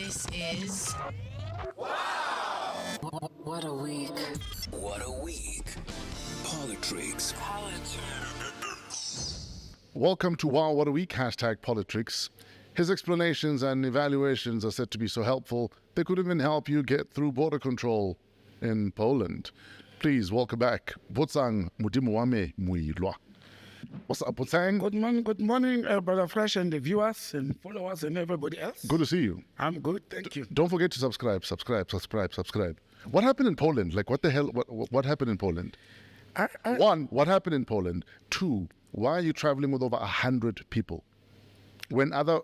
This is What a Week. What a week. PoliTricks. Welcome to WAW What a Week, #PoliTricks. His explanations and evaluations are said to be so helpful, they could even help you get through border control in Poland. Please welcome back Botsang Modimowame Moiloa. What's up, Botsang? Good morning, Brother Fresh and the viewers and followers and everybody else. Good to see you. I'm good, thank you. Don't forget to subscribe. What happened in Poland? Like, what the hell? What happened in Poland? One, what happened in Poland? Two, why are you traveling with over 100 people when other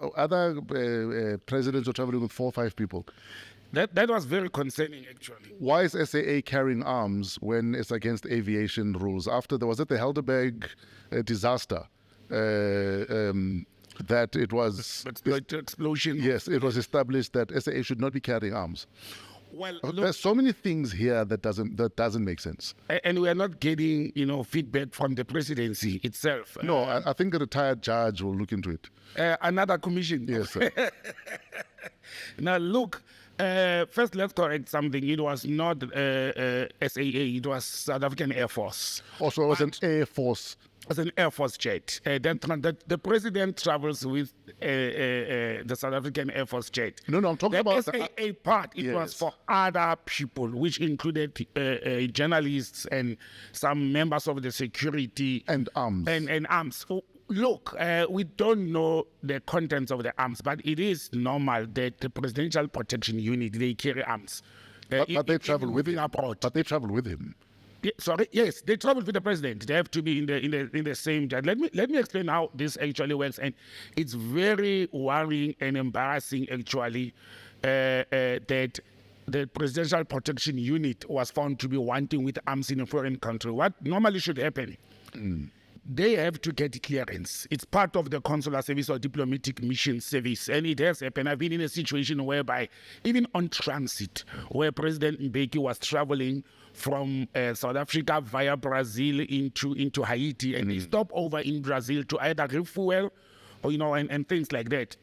presidents are traveling with 4 or 5 people? That was very concerning, actually. Why is SAA carrying arms when it's against aviation rules? After there was at the Helderberg disaster, that it was explosion. Yes, it was established that SAA should not be carrying arms. Well, There's so many things here that doesn't make sense. And we are not getting, feedback from the presidency itself. No, I think a retired judge will look into it. Another commission. Yes, sir. Now, look, first let's correct something. It was not SAA, it was South African Air Force. Also, it was an Air Force. It was an Air Force jet. The president travels with the South African Air Force jet. No, I'm talking the about SAA part. It was for other people, which included journalists and some members of the security and arms. And arms. So, look, we don't know the contents of the arms, but it is normal that the Presidential Protection Unit, they carry arms. But they travel with him. Abroad. But they travel with him. Yes, they travel with the president. They have to be in the same jet. Let me explain how this actually works, and it's very worrying and embarrassing actually that the Presidential Protection Unit was found to be wanting with arms in a foreign country. What normally should happen? They have to get clearance. It's part of the consular service or diplomatic mission service, and it has happened. I've been in a situation whereby, even on transit, where President Mbeki was traveling from South Africa via Brazil into Haiti, and they stop over in Brazil to either refuel or and things like that.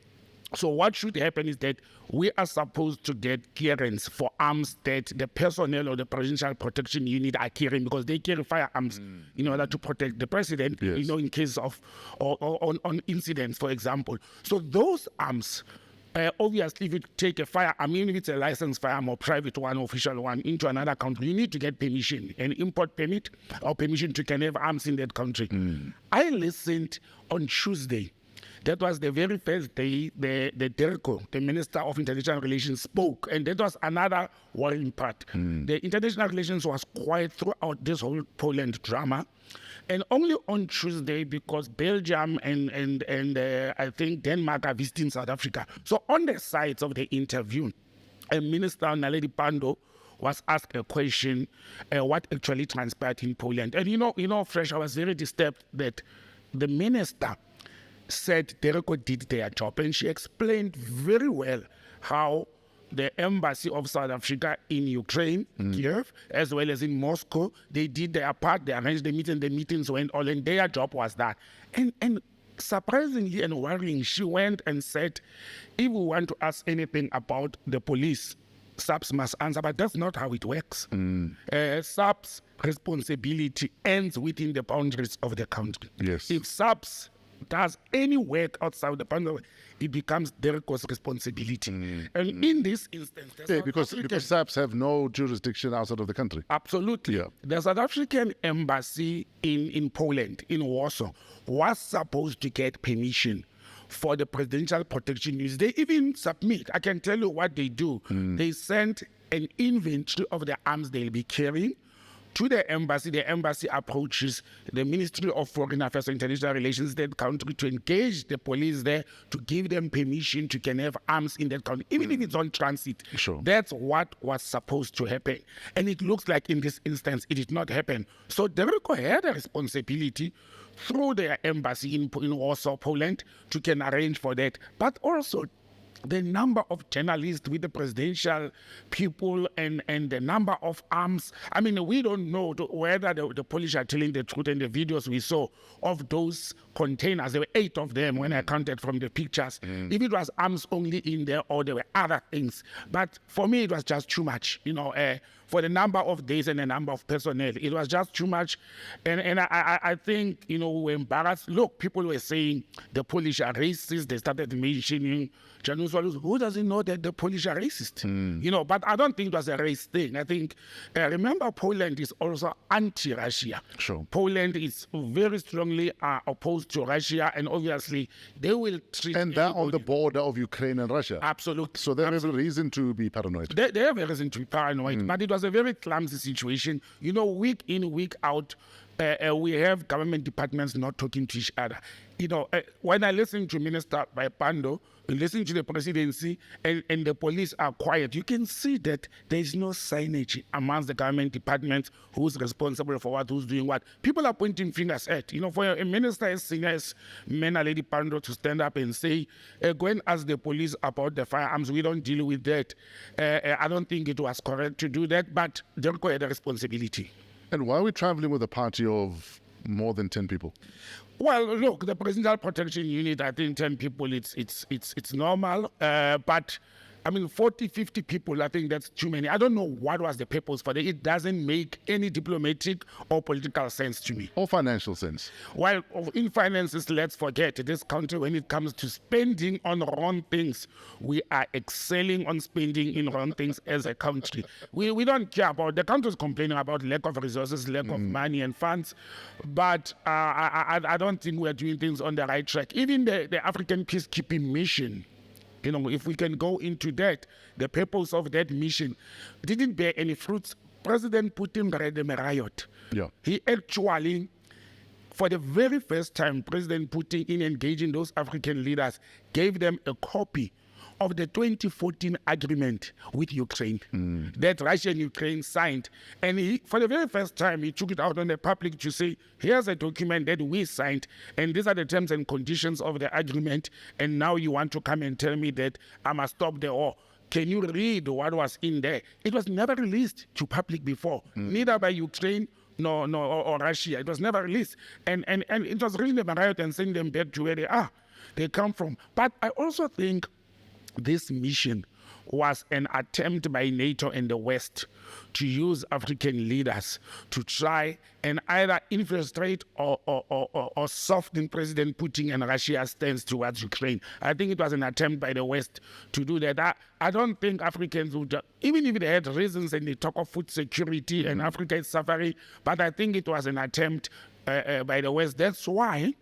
So what should happen is that we are supposed to get clearance for arms that the personnel of the Presidential Protection Unit are carrying, because they carry firearms in order to protect the president, yes, in case of or on incidents, for example. So those arms, obviously, if you take a firearm, even if it's a licensed firearm or private one, official one, into another country, you need to get permission, an import permit or permission to can have arms in that country. I listened on Tuesday. That was the very first day the DIRCO, the Minister of International Relations, spoke. And that was another worrying part. The international relations was quiet throughout this whole Poland drama. And only on Tuesday, because Belgium and I think Denmark are visiting South Africa. So on the sides of the interview, Minister Naledi Pandor was asked a question, what actually transpired in Poland. And Fresh, I was very disturbed that the minister said DIRCO did their job, and she explained very well how the embassy of South Africa in Ukraine, Kiev, as well as in Moscow, they did their part. They arranged the meetings went all, and their job was that. And surprisingly and worrying, she went and said, if we want to ask anything about the police, SAPS must answer, but that's not how it works. SAPS responsibility ends within the boundaries of the country. Yes. If SAPS does any work outside the boundary, it becomes DIRCO's responsibility. And in this instance, because SAPs have no jurisdiction outside of the country. Absolutely. Yeah. The South African embassy in Poland, in Warsaw, was supposed to get permission for the Presidential Protection Unit. They even submit. I can tell you what they do. They send an inventory of the arms they'll be carrying to the embassy. The embassy approaches the Ministry of Foreign Affairs and International Relations that country to engage the police there to give them permission to can have arms in that country, even if it's on transit. Sure. That's what was supposed to happen. And it looks like in this instance, it did not happen. So DIRCO had a responsibility through their embassy in Warsaw, Poland, to can arrange for that. But also, the number of journalists with the presidential people and the number of arms. I mean, we don't know whether the Polish are telling the truth. In the videos we saw of those containers, there were 8 of them when I counted from the pictures. If it was arms only in there or there were other things. But for me, it was just too much, for the number of days and the number of personnel. It was just too much. And I think, we were embarrassed. Look, people were saying the Polish are racist. They started mentioning Janus Walus. Who doesn't know that the Polish are racist? But I don't think it was a race thing. I think, remember, Poland is also anti-Russia. Sure. Poland is very strongly opposed to Russia, and obviously they will treat... And they're on the border of Ukraine and Russia. Absolutely. So there is a reason to be paranoid. They have a reason to be paranoid, but it was a very clumsy situation. Week in, week out, we have government departments not talking to each other. When I listen to Minister Pando, listen to the presidency, and the police are quiet, you can see that there is no signage amongst the government departments who's responsible for what, who's doing what. People are pointing fingers at. For a minister as senior as Mena Lady Pando to stand up and say, go and ask the police about the firearms, we don't deal with that. I don't think it was correct to do that, but they require the responsibility. And why are we traveling with a party of more than 10 people? Well, look, the Presidential Protection Unit, I think 10 people, it's normal. But, 40, 50 people, I think that's too many. I don't know what was the purpose for that. It doesn't make any diplomatic or political sense to me. Or financial sense. Well, in finances, let's forget, this country, when it comes to spending on wrong things, we are excelling on spending in wrong things as a country. We don't care about, the country is complaining about lack of resources, lack of money and funds, but I don't think we're doing things on the right track. Even the African peacekeeping mission, if we can go into that, the purpose of that mission didn't bear any fruits. President Putin led them a riot. Yeah. He actually, for the very first time, President Putin, in engaging those African leaders, gave them a copy of the 2014 agreement with Ukraine that Russia and Ukraine signed. And he, for the very first time, he took it out on the public to say, here's a document that we signed, and these are the terms and conditions of the agreement, and now you want to come and tell me that I must stop the war. Can you read what was in there? It was never released to public before, neither by Ukraine or Russia. It was never released. And it was really a riot and sending them back to where they come from. But I also think this mission was an attempt by NATO and the West to use African leaders to try and either infiltrate or soften President Putin and Russia's stance towards Ukraine. I think it was an attempt by the West to do that. I don't think Africans would, even if they had reasons and they talk of food security and Africa is suffering, but I think it was an attempt by the West. That's why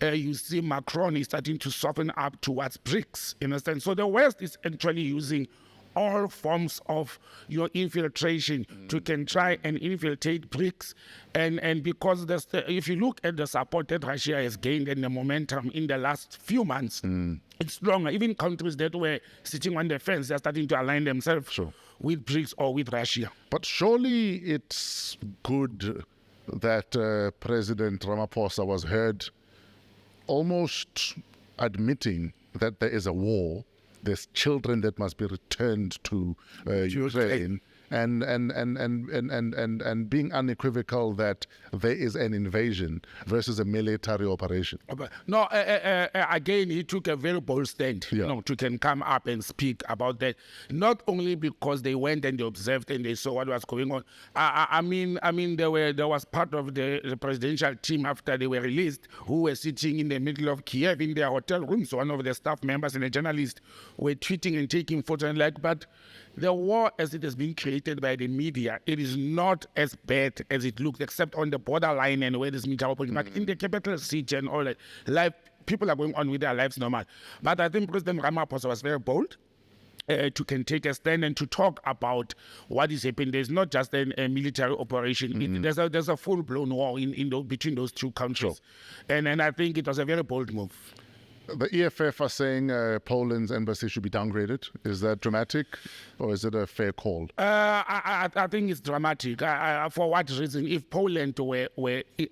you see Macron is starting to soften up towards BRICS, in a sense. So the West is actually using all forms of infiltration to can try and infiltrate BRICS. And because if you look at the support that Russia has gained and the momentum in the last few months, it's stronger. Even countries that were sitting on the fence, they're starting to align themselves with BRICS or with Russia. But surely it's good that President Ramaphosa was heard almost admitting that there is a war, there's children that must be returned to Ukraine, and being unequivocal that there is an invasion versus a military operation. No, again, he took a very bold stand, to can come up and speak about that. Not only because they went and they observed and they saw what was going on. I mean, there was part of the presidential team after they were released who were sitting in the middle of Kiev in their hotel room. So one of the staff members and a journalist were tweeting and taking photos and but the war as it has been created by the media, it is not as bad as it looks, except on the borderline and where this media operating. But in the capital city and all that, people are going on with their lives normal. But I think President Ramaphosa was very bold to can take a stand and to talk about what is happening. There's not just a military operation. There's a full-blown war between those two countries. And I think it was a very bold move. The EFF are saying Poland's embassy should be downgraded. Is that dramatic, or is it a fair call? I think it's dramatic. For what reason? If Poland were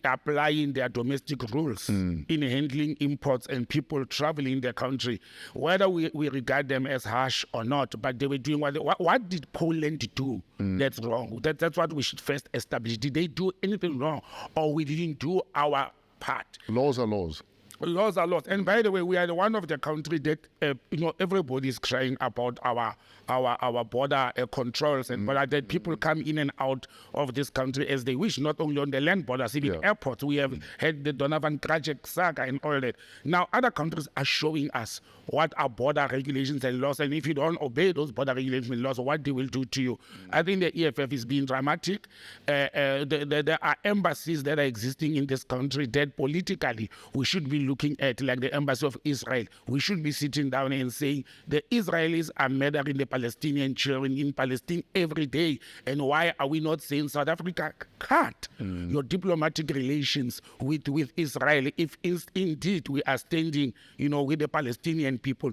applying their domestic rules in handling imports and people traveling their country, whether we regard them as harsh or not, but they were doing what did Poland do that's wrong? That's what we should first establish. Did they do anything wrong, or we didn't do our part? Laws are laws. Laws are laws. And by the way, we are one of the countries that, everybody is crying about our border controls and border, that people come in and out of this country as they wish, not only on the land borders, even airports. We have had the Donovan Krajek saga and all that. Now, other countries are showing us what are border regulations and laws, and if you don't obey those border regulations and laws, what they will do to you. I think the EFF is being dramatic. There are embassies that are existing in this country that politically we should be looking at, like the embassy of Israel. We should be sitting down and saying the Israelis are murdering the Palestinian children in Palestine every day, and why are we not saying South Africa cut your diplomatic relations with Israel if indeed we are standing, with the Palestinian people?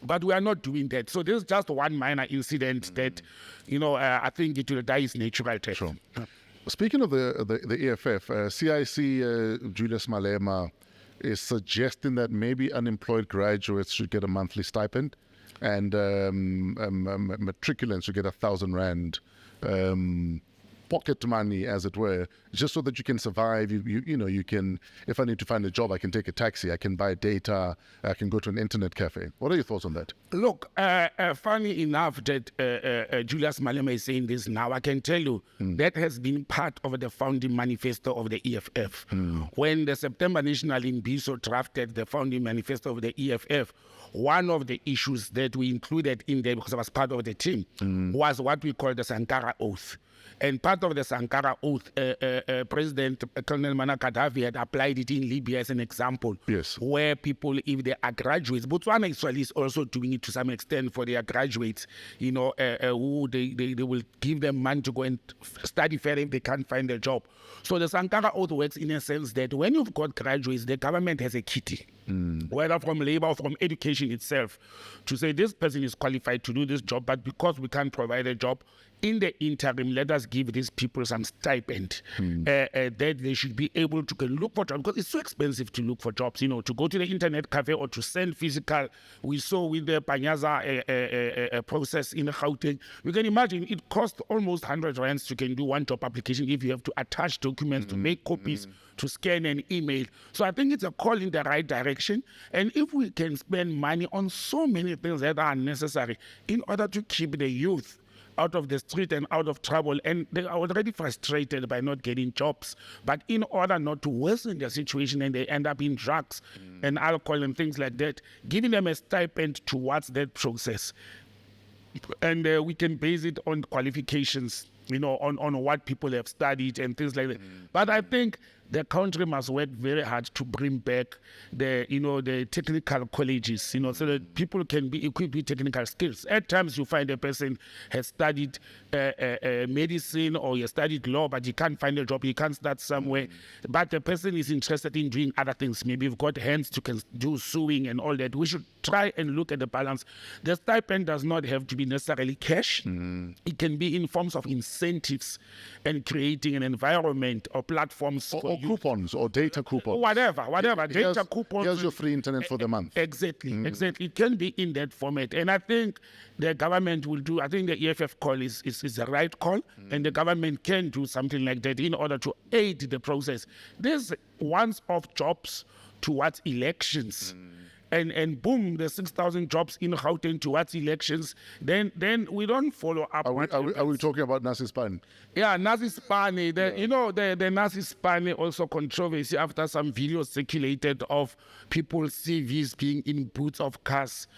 But we are not doing that. So this is just one minor incident that, I think it will die its natural death. Sure. Speaking of the EFF, CIC Julius Malema is suggesting that maybe unemployed graduates should get a monthly stipend, and matriculants should get 1,000 rand pocket money, as it were, just so that you can survive. You can, if I need to find a job, I can take a taxi, I can buy data, I can go to an internet cafe. What are your thoughts on that? Look, funny enough that Julius Malema is saying this now. I can tell you that has been part of the founding manifesto of the EFF. When the September National Imbizo drafted the founding manifesto of the EFF, one of the issues that we included in there, because I was part of the team, was what we call the Sankara Oath. And part of the Sankara Oath, President Colonel Cadre had applied it in Libya as an example. Yes. Where people, if they are graduates, Botswana actually is also doing it to some extent for their graduates, who they will give them money to go and study further if they can't find a job. So the Sankara Oath works in a sense that when you've got graduates, the government has a kitty, whether from labor or from education itself, to say this person is qualified to do this job, but because we can't provide a job, in the interim, let us give these people some stipend that they should be able to look for jobs, because it's so expensive to look for jobs, to go to the internet cafe or to send physical. We saw with the Panyaza process in Gauteng. You can imagine it costs almost 100 rands to can do one job application if you have to attach documents, to make copies, to scan and email. So I think it's a call in the right direction. And if we can spend money on so many things that are unnecessary in order to keep the youth out of the street and out of trouble, and they are already frustrated by not getting jobs, but in order not to worsen their situation and they end up in drugs and alcohol and things like that, giving them a stipend towards that process. And we can base it on qualifications, on what people have studied and things like that. But I think the country must work very hard to bring back the technical colleges, so that people can be equipped with technical skills. At times you find a person has studied medicine or he studied law, but he can't find a job, he can't start somewhere. But the person is interested in doing other things. Maybe you've got hands to can do sewing and all that. We should try and look at the balance. The stipend does not have to be necessarily cash. It can be in forms of incentives and creating an environment or platforms or coupons or data coupons. Whatever. Data coupons. Here's your free internet for the month. Exactly. It can be in that format. And I think the government will do, I think the EFF call is the right call, and the government can do something like that in order to aid the process. There's once-off jobs towards elections. And boom, the 6,000 jobs in Gauteng towards elections, then we don't follow up. Are we talking about Nasi Span? Yeah, Nasi Spani. The Nasi Spani also controversy after some videos circulated of people's CVs being in boots of cars.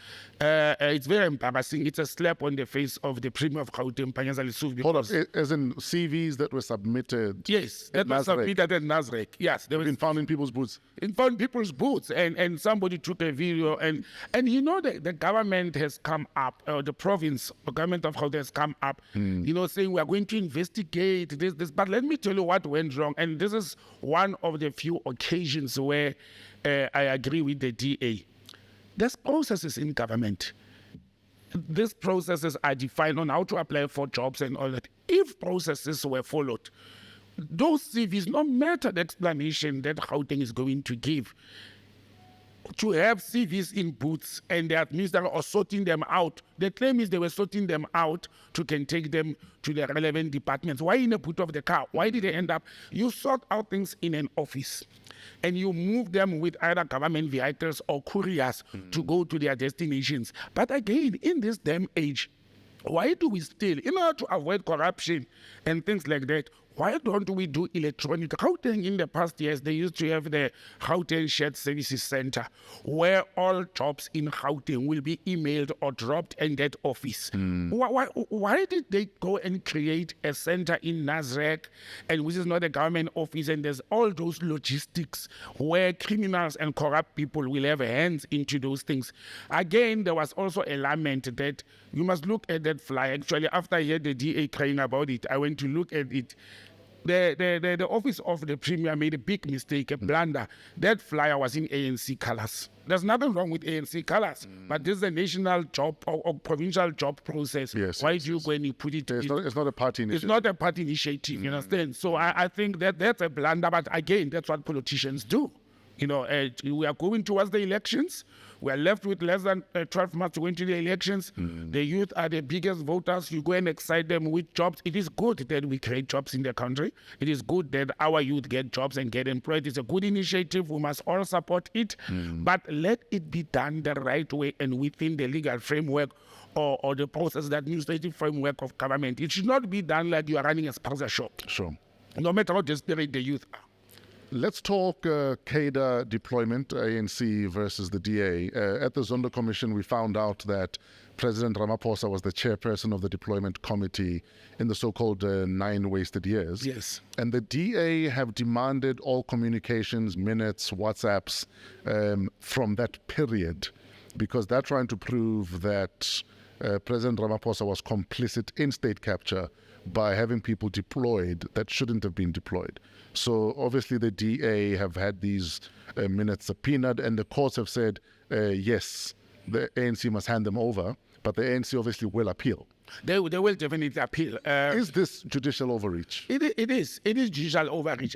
It's very embarrassing. It's a slap on the face of the Premier of Gauteng, Panyaza Lesufi. Hold up, as in CVs that were submitted? Yes, that was submitted at Nasrec. Yes. They've been found in people's boots? Found in people's boots, and somebody took a video, and the government has come up, the province, the government of Gauteng has come up, saying we are going to investigate this. But let me tell you what went wrong, and this is one of the few occasions where I agree with the DA. There's processes in government. These processes are defined on how to apply for jobs and all that. If processes were followed, those CVs, no matter the explanation that Gauteng is going to give, to have CVs in booths and the administrator are sorting them out. The claim is they were sorting them out to can take them to the relevant departments. Why in the boot of the car? Why did they end up? You sort out things in an office and you move them with either government vehicles or couriers to go to their destinations. But again, in this damn age, why do we still, in order to avoid corruption and things like that, why don't we do electronic? Gauteng in the past years, they used to have the Gauteng Shared Services Center, where all jobs in Gauteng will be emailed or dropped in that office. Why did they go and create a center in Nasrec, and which is not a government office, and there's all those logistics where criminals and corrupt people will have hands into those things? Again, there was also a lament that you must look at that flyer. Actually, after I heard the DA crying about it, I went to look at it. The office of the premier made a big mistake, a blunder. That flyer was in ANC colors. There's nothing wrong with ANC colors, but this is a national job or provincial job process. Yes, Why do you go and you put it? It's not a party initiative. It's not a party initiative, you understand? So I think that's a blunder, but again, that's what politicians do. You know, we are going towards the elections. We are left with less than 12 months to go into the elections. The youth are the biggest voters. You go and excite them with jobs. It is good that we create jobs in the country. It is good that our youth get jobs and get employed. It's a good initiative. We must all support it. But let it be done the right way and within the legal framework or the process, the administrative framework of government. It should not be done like you are running a sponsor shop. Sure. No matter how desperate the youth are. Let's talk Cadre deployment, ANC versus the DA. At the Zondo Commission, we found out that President Ramaphosa was the chairperson of the deployment committee in the so-called 9 wasted years. Yes. And the DA have demanded all communications, minutes, WhatsApps from that period, because they're trying to prove that President Ramaphosa was complicit in state capture by having people deployed that shouldn't have been deployed. So obviously the DA have had these minutes subpoenaed, and the courts have said, yes, the ANC must hand them over, but the ANC obviously will appeal. They will definitely appeal. Is this judicial overreach? It is judicial overreach.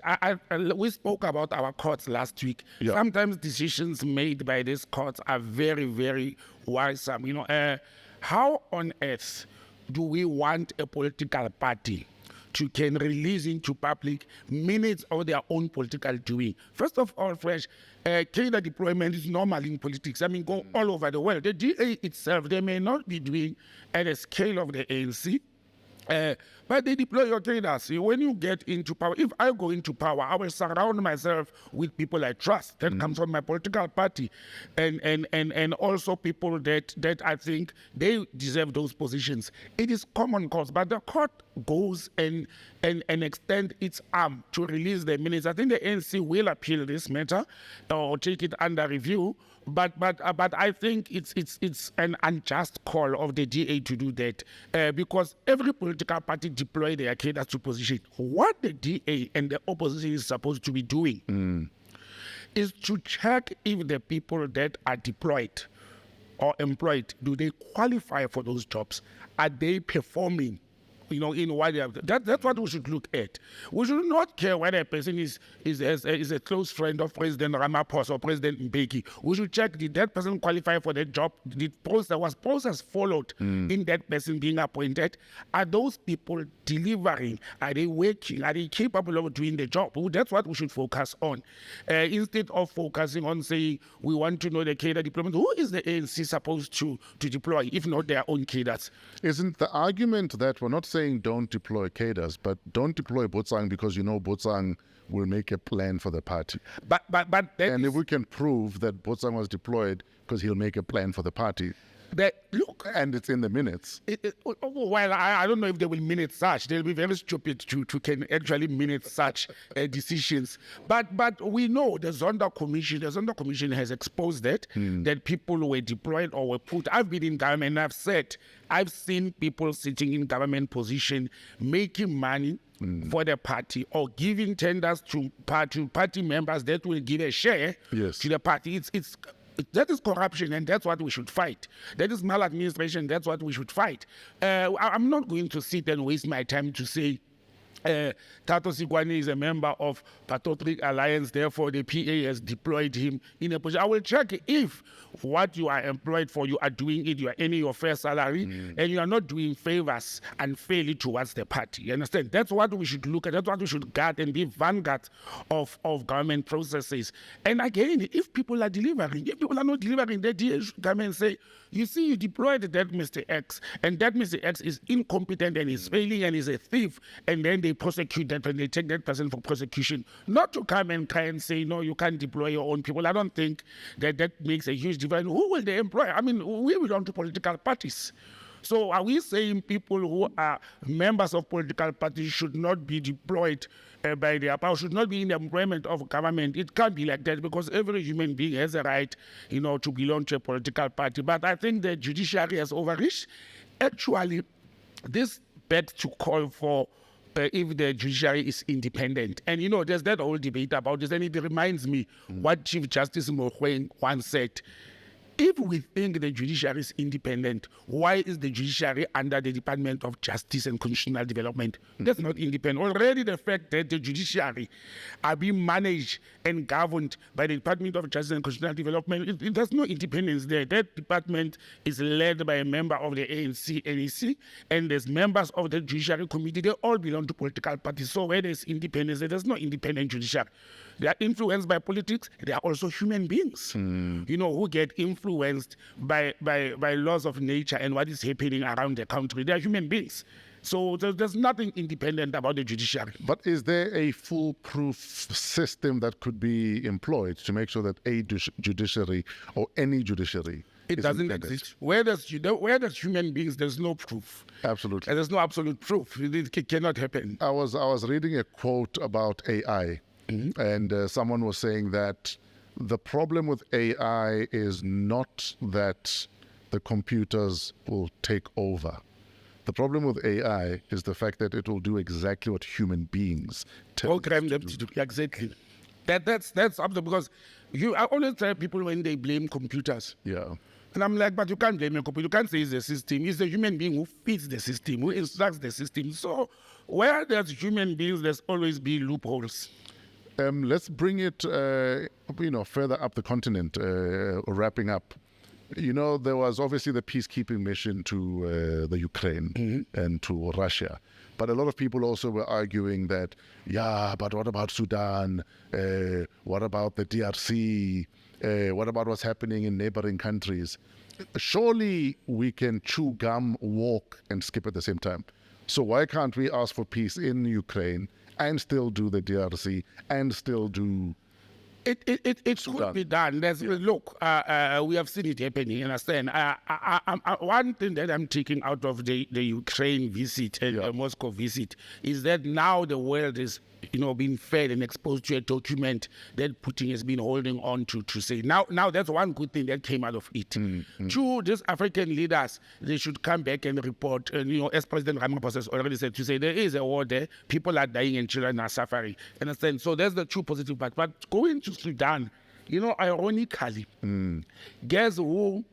We spoke about our courts last week. Yeah. Sometimes decisions made by these courts are very, very worrisome. You know, how on earth do we want a political party to can release into public minutes of their own political doing? First of all, Fresh, Cadre deployment is normal in politics. I mean, go all over the world. The DA itself, they may not be doing at a scale of the ANC, but they deploy your cadres. When you get into power, if I go into power, I will surround myself with people I trust that comes from my political party, and also people that I think they deserve those positions. It is common cause, but the court goes and extend its arm to release the minutes. I think the ANC will appeal this matter or take it under review. But I think it's an unjust call of the DA to do that because every political party deploy their cadres to position. What the DA and the opposition is supposed to be doing is to check if the people that are deployed or employed, do they qualify for those jobs? Are they performing? You know, in what they have. That's what we should look at. We should not care whether a person is a close friend of President Ramaphosa or President Mbeki. We should check, did that person qualify for that job? Was process followed in that person being appointed? Are those people delivering? Are they working? Are they capable of doing the job? Well, that's what we should focus on. Instead of focusing on saying we want to know the cadre deployment, who is the ANC supposed to deploy, if not their own cadres? Isn't the argument that we're not saying don't deploy cadres, but don't deploy Botsang because you know Botsang will make a plan for the party? But and if we can prove that Botsang was deployed because he'll make a plan for the party, look, and it's in the minutes. Well, I don't know if they will minute such. They'll be very stupid to can actually minute such decisions. But we know the Zondo Commission has exposed that people were deployed or were put. I've been in government and I've said I've seen people sitting in government position making money for the party or giving tenders to party members that will give a share Yes. to the party. It's That is corruption, and that's what we should fight. That is maladministration, that's what we should fight. I'm not going to sit and waste my time to say Tato Sikwane is a member of Patriotic Alliance, therefore the PA has deployed him in a position. I will check if what you are employed for, you are doing it, you are earning your fair salary, and you are not doing favors unfairly towards the party. You understand? That's what we should look at. That's what we should guard and be vanguard of government processes. And again, if people are delivering, if people are not delivering, they should come and say, you see, you deployed that Mr. X, and that Mr. X is incompetent and is failing and is a thief, and then they prosecute that and they take that person for prosecution. Not to come and try and say, no, you can't deploy your own people. I don't think that makes a huge difference. Who will they employ? I mean, we belong to political parties. So are we saying people who are members of political parties should not be deployed by their power, should not be in the employment of government? It can't be like that, because every human being has a right, to belong to a political party. But I think the judiciary has overreached. Actually, this begs to call for if the judiciary is independent. And there's that whole debate about this, and it reminds me what Chief Justice Mogoeng once said. If we think the judiciary is independent, why is the judiciary under the Department of Justice and Constitutional Development? That's not independent. Already the fact that the judiciary are being managed and governed by the Department of Justice and Constitutional Development, there's no independence there. That department is led by a member of the ANC, NEC, and there's members of the Judiciary Committee. They all belong to political parties. So where there's independence, there's no independent judiciary. They are influenced by politics. They are also human beings, who get influenced by laws of nature and what is happening around the country. They are human beings. So there's nothing independent about the judiciary. But is there a foolproof system that could be employed to make sure that a judiciary or any judiciary it doesn't exist? Where there's human beings, there's no proof. Absolutely. And there's no absolute proof. It cannot happen. I was reading a quote about AI. And someone was saying that the problem with AI is not that the computers will take over. The problem with AI is the fact that it will do exactly what human beings program them to do. Exactly. That's something, because I always tell people when they blame computers. Yeah. And I'm like, but you can't blame a computer. You can't say it's the system. It's the human being who feeds the system, who instructs the system. So where there's human beings, there's always be loopholes. Let's bring it, further up the continent, wrapping up. There was obviously the peacekeeping mission to the Ukraine and to Russia. But a lot of people also were arguing that, but what about Sudan? What about the DRC? What about what's happening in neighboring countries? Surely we can chew gum, walk, and skip at the same time. So why can't we ask for peace in Ukraine and still do the DRC and still do... It could be done. Look, we have seen it happening, you understand? One thing that I'm taking out of the Ukraine visit and the Moscow visit is that now the world is, being fed and exposed to a document that Putin has been holding on to say. Now that's one good thing that came out of it. Two, these African leaders, they should come back and report, as President Ramaphosa has already said, to say there is a war there, people are dying and children are suffering. Understand? So that's the true positive part. But going to Sudan, ironically, guess who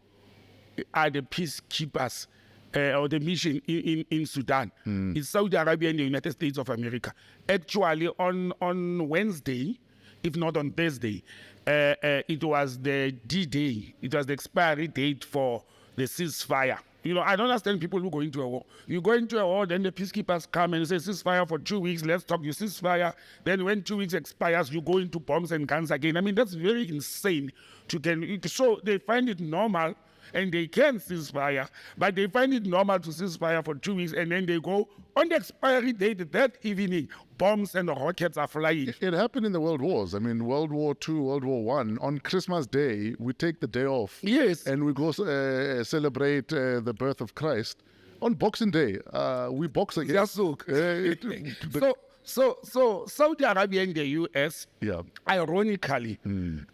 are the peacekeepers or the mission in Sudan? It's Saudi Arabia and the United States of America. Actually, on Wednesday, if not on Thursday, it was the D-Day. It was the expiry date for the ceasefire. I don't understand people who go into a war. You go into a war, then the peacekeepers come and say ceasefire for 2 weeks, let's talk, you ceasefire. Then when 2 weeks expires, you go into bombs and guns again. I mean, that's very insane. So they find it normal, and they can ceasefire, but they find it normal to ceasefire for 2 weeks, and then they go on the expiry date that evening, bombs and rockets are flying. It happened in the World Wars. I mean, World War II, World War I. On Christmas Day, we take the day off. Yes. And we go celebrate the birth of Christ. On Boxing Day, we box again. Yes, So Saudi Arabia and the US, ironically,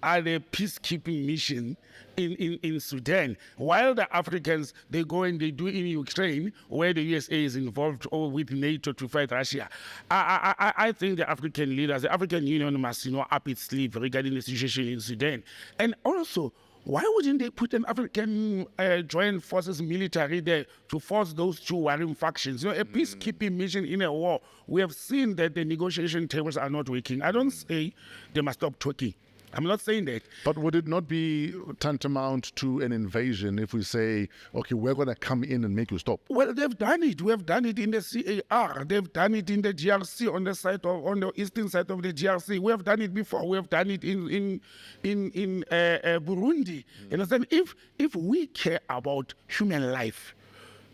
are the peacekeeping mission in Sudan, while the Africans, they go and they do in Ukraine, where the USA is involved, or with NATO to fight Russia. I think the African leaders, the African Union must, up its sleeve regarding the situation in Sudan. And also, Why wouldn't they put an African joint forces military there to force those two warring factions? A peacekeeping mission in a war. We have seen that the negotiation tables are not working. I don't say they must stop talking. I'm not saying that. But would it not be tantamount to an invasion if we say, okay, we're going to come in and make you stop? Well, they've done it. We have done it in the CAR. They've done it in the GRC on the eastern side of the GRC. We have done it before. We have done it in Burundi. You understand? If we care about human life,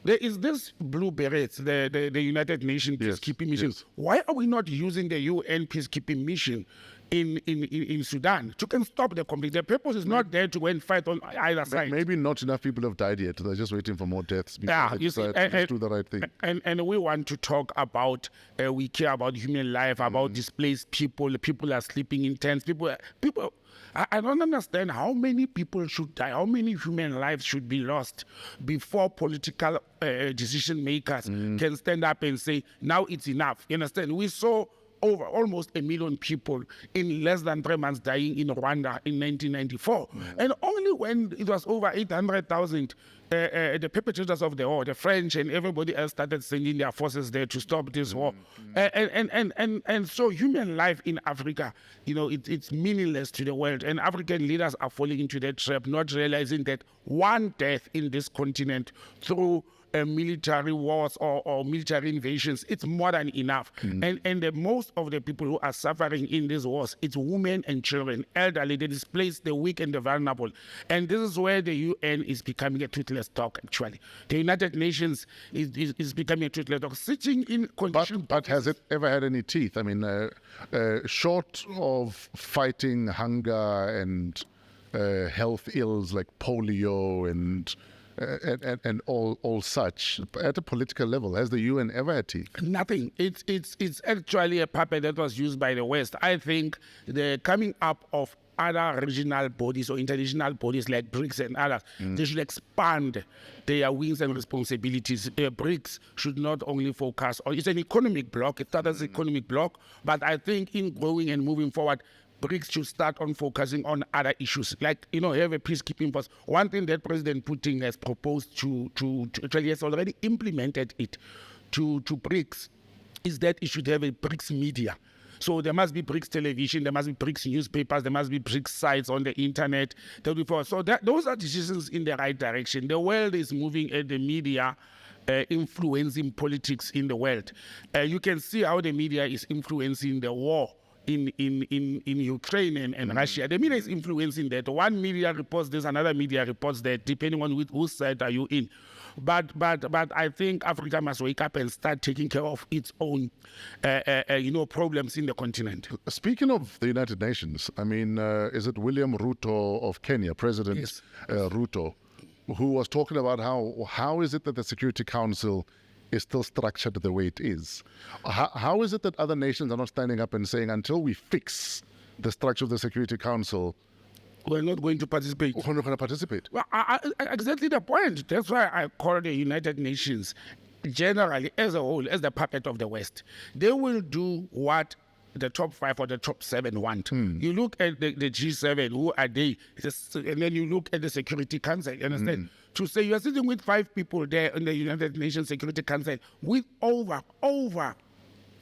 there is this Blue Berets, the United Nations peacekeeping mission. Yes. Why are we not using the UN peacekeeping mission in Sudan to stop the conflict? The purpose is not there to go and fight on either side. Maybe not enough people have died yet. They're just waiting for more deaths. You see, let's do the right thing. And we want to talk about, we care about human life, about displaced people. People are sleeping in tents. People. I don't understand how many people should die, how many human lives should be lost before political decision makers can stand up and say, now it's enough. You understand? We saw over almost 1 million people in less than 3 months dying in Rwanda in 1994. And only when it was over 800,000, the perpetrators of the war, the French and everybody else, started sending their forces there to stop this war. And so human life in Africa, it's meaningless to the world. And African leaders are falling into that trap, not realizing that one death in this continent through military wars or military invasions, it's more than enough. And most of the people who are suffering in these wars, it's women and children, elderly, the displaced, the weak and the vulnerable. And this is where the UN is becoming a toothless dog, actually. The United Nations is becoming a toothless dog, sitting in conditions. But has it ever had any teeth? I mean, short of fighting hunger and health ills like polio and all such, at a political level, has the UN ever had teeth? Nothing. It's actually a puppet that was used by the West. I think the coming up of other regional bodies or international bodies like BRICS and others, they should expand their wings and responsibilities. BRICS should not only focus on, it's an economic bloc, it started as an economic bloc, but I think in growing and moving forward, BRICS should start on focusing on other issues, like, have a peacekeeping force. One thing that President Putin has proposed to actually has already implemented it to BRICS is that it should have a BRICS media. So there must be BRICS television, there must be BRICS newspapers, there must be BRICS sites on the internet. So those are decisions in the right direction. The world is moving at the media influencing politics in the world. You can see how the media is influencing the war in Ukraine and Russia. The media is influencing that. One media reports this, another media reports that, depending on whose side are you in. But I think Africa must wake up and start taking care of its own, problems in the continent. Speaking of the United Nations, I mean, is it William Ruto of Kenya, President Yes. Ruto, who was talking about how is it that the Security Council is still structured the way it is? How is it that other nations are not standing up and saying, until we fix the structure of the Security Council, We're not going to participate. we're not going to participate? Well, exactly the point. That's why I call the United Nations generally, as a whole, as the puppet of the West. They will do what the top 5 or the top 7 want. You look at the G7, who are they? And then you look at the Security Council, you understand? To say you are sitting with 5 people there in the United Nations Security Council with over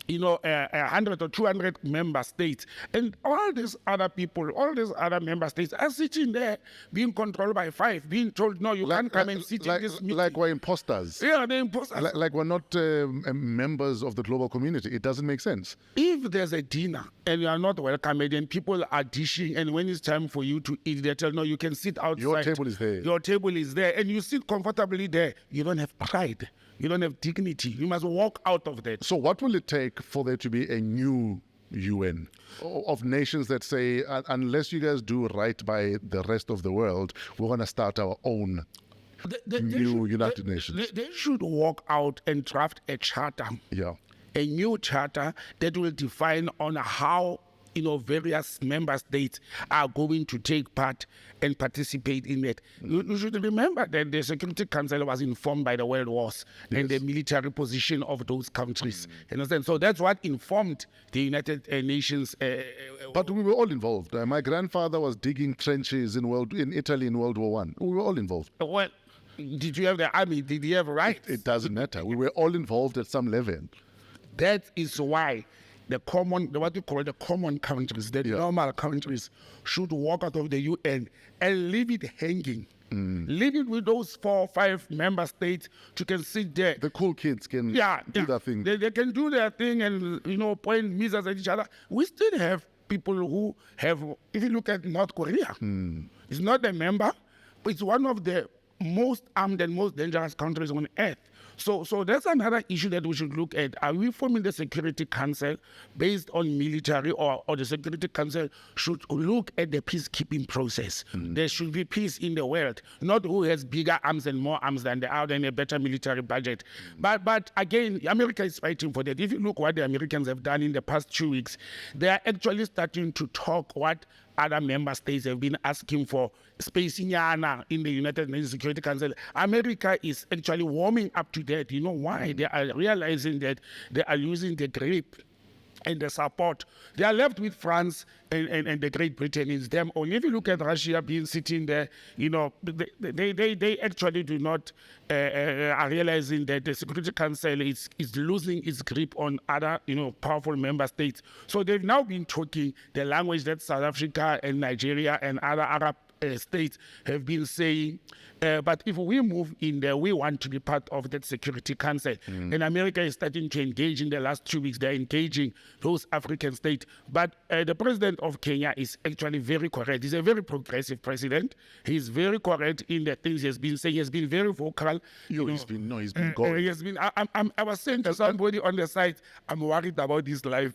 100 or 200 member states, and all these other people, all these other member states are sitting there being controlled by 5, being told, no, you can't come and sit in this meeting. Like we're imposters. Yeah, they're imposters. Like we're not members of the global community. It doesn't make sense. If there's a dinner and you are not welcome, and then people are dishing, and when it's time for you to eat, they tell, no, you can sit outside. Your table is there. Your table is there, and you sit comfortably there. You don't have pride. You don't have dignity. You must walk out of that. So what will it take for there to be a new UN of nations that say, unless you guys do right by the rest of the world, we're going to start our own new United Nations? They should walk out and draft a charter. Yeah. A new charter that will define on how various member states are going to take part and participate in it. You should remember that the Security Council was informed by the world wars and the military position of those countries. You understand? So that's what informed the United Nations. But we were all involved. My grandfather was digging trenches in Italy in World War One. We were all involved. Well, did you have the army? Did you have rights? It doesn't matter. We were all involved at some level. That is why what you call the common countries, the normal countries, should walk out of the UN and leave it hanging. Leave it with those 4 or 5 member states who can sit there. The cool kids can do their thing. They can do their thing and, point missiles at each other. We still have people who have, if you look at North Korea, it's not a member, but it's one of the most armed and most dangerous countries on earth. So that's another issue that we should look at. Are we forming the Security Council based on military, or the Security Council should look at the peacekeeping process? There should be peace in the world, not who has bigger arms and more arms than the other and a better military budget. But again, America is fighting for that. If you look what the Americans have done in the past 2 weeks, they are actually starting to talk what other member states have been asking for, spacing in the United Nations Security Council. America is actually warming up to that. You know why? They are realizing that they are losing the grip and the support. They are left with France and the Great Britain. It's them only. If you look at Russia being sitting there, they actually do not are realizing that the Security Council is losing its grip on other powerful member states. So they've now been talking the language that South Africa and Nigeria and other Arab states have been saying, but if we move in there, we want to be part of that Security Council. And America is starting to engage in the last 2 weeks. They're engaging those African states. But the president of Kenya is actually very correct. He's a very progressive president. He's very correct in the things he has been saying. He has been very vocal. He's been going. He has been. I was saying to somebody on the site, I'm worried about his life.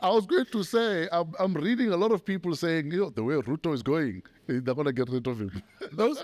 I was going to say, I'm reading a lot of people saying, the way Ruto is going, they're going to get rid of him. Those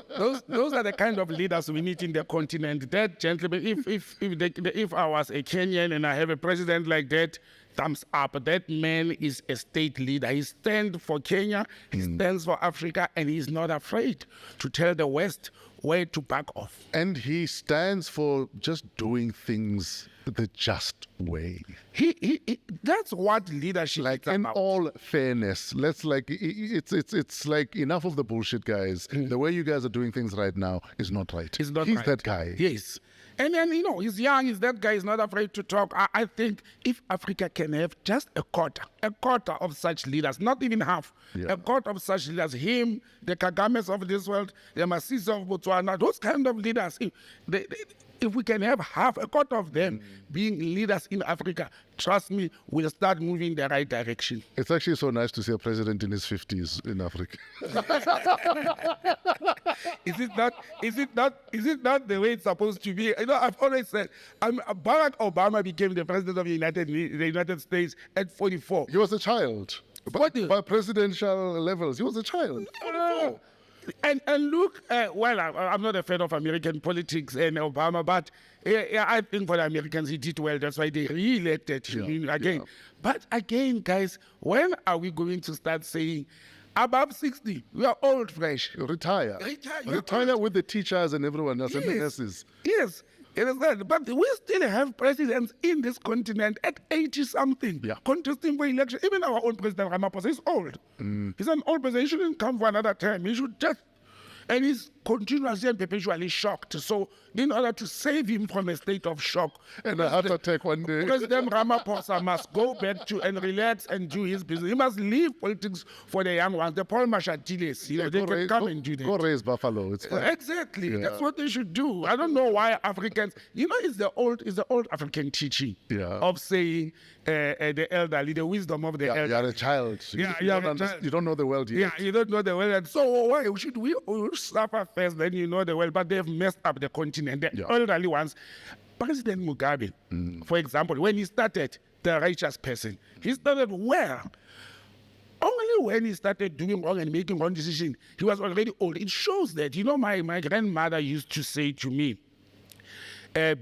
are the kind of leaders we need in the continent. That gentleman, if I was a Kenyan and I have a president like that, thumbs up. That man is a state leader. He stands for Kenya, he stands for Africa, and he's not afraid to tell the West where to back off. And he stands for just doing things the just way. He that's what leadership is in about. all fairness, it's like enough of the bullshit, guys. The way you guys are doing things right now is not right. He's right. That guy. Yes. And then, he's young, he's that guy, he's not afraid to talk. I think if Africa can have just a quarter of such leaders, not even half, a quarter of such leaders, him, the Kagames of this world, the Masisi of Botswana, those kind of leaders, if we can have a quarter of them being leaders in Africa, trust me, we'll start moving in the right direction. It's actually so nice to see a president in his 50s in Africa. Is it not the way it's supposed to be? I've always said, Barack Obama became the president of the United States at 44. He was a child. By presidential levels, he was a child. And look, I'm not a fan of American politics and Obama, but I think for the Americans he did well. That's why they re-elected him again. But again, guys, when are we going to start saying, above 60, we are old fresh? Retire with the teachers and everyone else and the nurses. Yes. But we still have presidents in this continent at 80-something contesting for election. Even our own President Ramaphosa is old. He's an old president. He shouldn't come for another term. He should just... And he's continuously and perpetually shocked. So in order to save him from a state of shock... And a heart attack one day. President Ramaphosa must go back to and relax and do his business. He must leave politics for the young ones. The Paul Mashatiles, they can come and do that. Go raise buffalo. It's fine. Exactly. That's what they should do. I don't know why Africans... it's the old African teaching of saying the elderly, the wisdom of the elderly. You're a child. You don't know the world yet. Yeah, you don't know the world. So why should we suffer first, then you know the world? But they've messed up the continent. The elderly ones. President Mugabe, for example, when he started, the righteous person, he started where? Only when he started doing wrong and making wrong decisions, he was already old. It shows that, my grandmother used to say to me,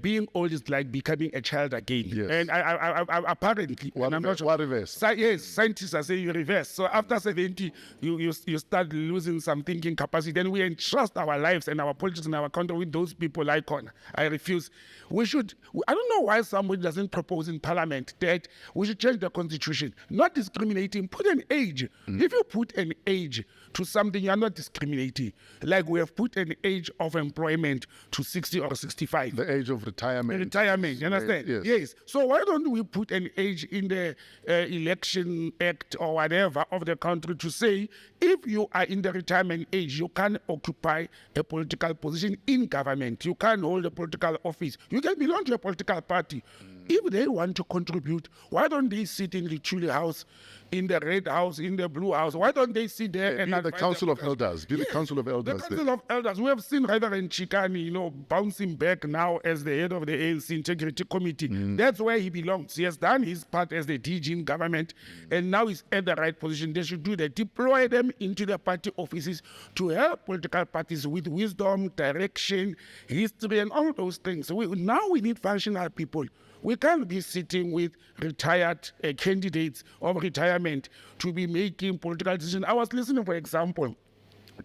being old is like becoming a child again. Yes. And I apparently, and I'm not sure, What reverse? Yes, scientists are saying you reverse. So after 70, you start losing some thinking capacity. Then we entrust our lives and our politics and our country with those people icon. I refuse. I don't know why somebody doesn't propose in Parliament that we should change the constitution. Not discriminating, put an age. If you put an age to something, you are not discriminating. Like we have put an age of employment to 60 or 65. The age of retirement. Retirement, you understand? Yes. So why don't we put an age in the election act or whatever of the country to say, if you are in the retirement age, you can occupy a political position in government. You can hold a political office. You can belong to a political party. If they want to contribute, why don't they sit in the Chuli House, in the Red House, in the Blue House? Why don't they sit there and Be the Council of Elders. Be the Council of Elders. The Council of Elders. We have seen Reverend Chikani, bouncing back now as the head of the ANC Integrity Committee. That's where he belongs. He has done his part as the DG in government, and now he's at the right position. They should do that. Deploy them into the party offices to help political parties with wisdom, direction, history, and all those things. Now we need functional people. We can't be sitting with retired candidates of retirement to be making political decisions. I was listening, for example,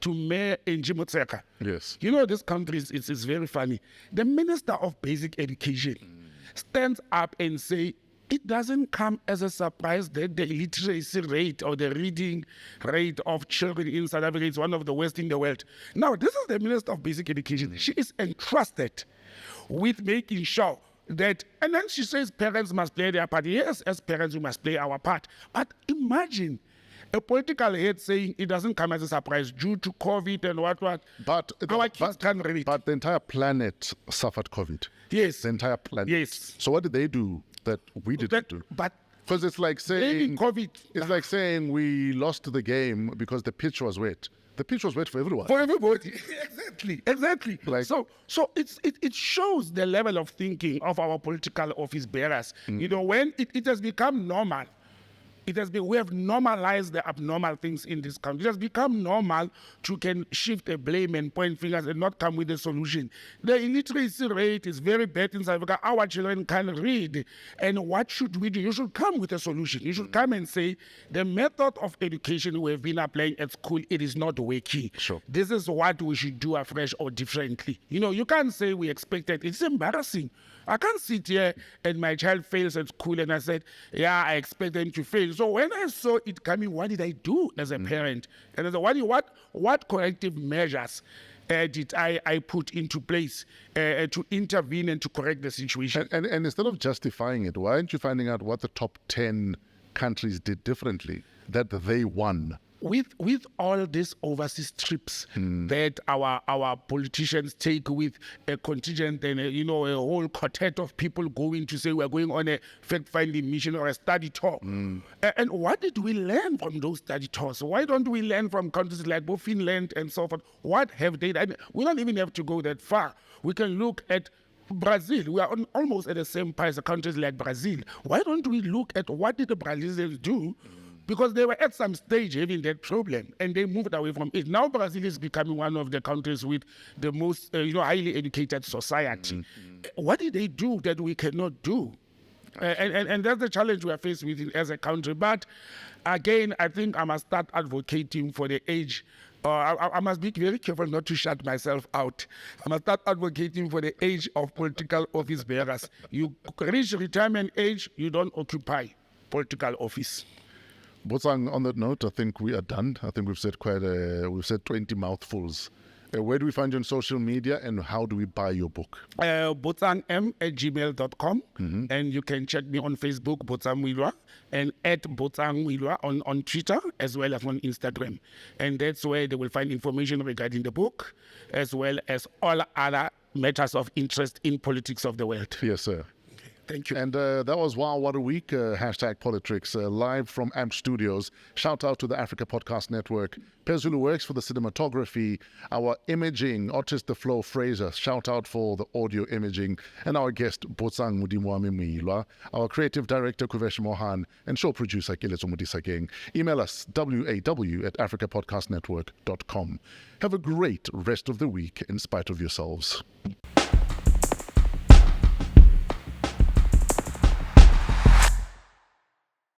to Mayor Angie Motshekga. Yes. This country is very funny. The Minister of Basic Education stands up and say, it doesn't come as a surprise that the illiteracy rate or the reading rate of children in South Africa is one of the worst in the world. Now, this is the Minister of Basic Education. She is entrusted with making sure that, and then she says parents must play their part. Yes, as parents, we must play our part. But imagine a political head saying it doesn't come as a surprise due to COVID and what. But our kids can't read. But the entire planet suffered COVID. Yes. The entire planet. Yes. So what did they do that we didn't do? But because it's like saying COVID. It's like saying we lost the game because the pitch was wet. The pitch was wet for everyone. For everybody. Exactly. Like, so it shows the level of thinking of our political office bearers. When it has become normal. We have normalized the abnormal things in this country. It has become normal to can shift the blame and point fingers and not come with a solution. The illiteracy rate is very bad in South Africa. Our children can't read. And what should we do? You should come with a solution. You should come and say, the method of education we have been applying at school, it is not working. Sure. This is what we should do afresh or differently. You can't say we expected. It's embarrassing. I can't sit here and my child fails at school and I said, yeah, I expect them to fail. So when I saw it coming, what did I do as a parent? And I said, what corrective measures did I put into place to intervene and to correct the situation? And instead of justifying it, why aren't you finding out what the top 10 countries did differently that they won? With all these overseas trips that our politicians take with a contingent and a whole quartet of people going to say we're going on a fact-finding mission or a study tour. And what did we learn from those study tours? Why don't we learn from countries like Finland and so forth? What have they done? We don't even have to go that far. We can look at Brazil. We are almost at the same price as countries like Brazil. Why don't we look at what did the Brazilians do? Because they were at some stage having that problem and they moved away from it. Now Brazil is becoming one of the countries with the most highly educated society. What did they do that we cannot do? And that's the challenge we are faced with as a country. But again, I think I must start advocating for the age. I must be very careful not to shut myself out. I must start advocating for the age of political office bearers. You reach retirement age, you don't occupy political office. Botsang, on that note, I think we are done. I think we've said we've said 20 mouthfuls. Where do we find you on social media and how do we buy your book? botsangm@gmail.com. And you can check me on Facebook, Botsang Moiloa, and at Botsang Moiloa on Twitter as well as on Instagram. And that's where they will find information regarding the book as well as all other matters of interest in politics of the world. Yes, sir. Thank you. And that was WAW What a Week, hashtag PoliTricks, live from AMP Studios. Shout out to the Africa Podcast Network. Pezulu works for the cinematography, our imaging, Otis the Flow Fraser, shout out for the audio imaging, and our guest, Botsang Modimowame Moiloa, our creative director, Kuvesh Mohan, and show producer, Kiletso Modisakeng. Email us, waw@africapodcastnetwork.com. Have a great rest of the week in spite of yourselves.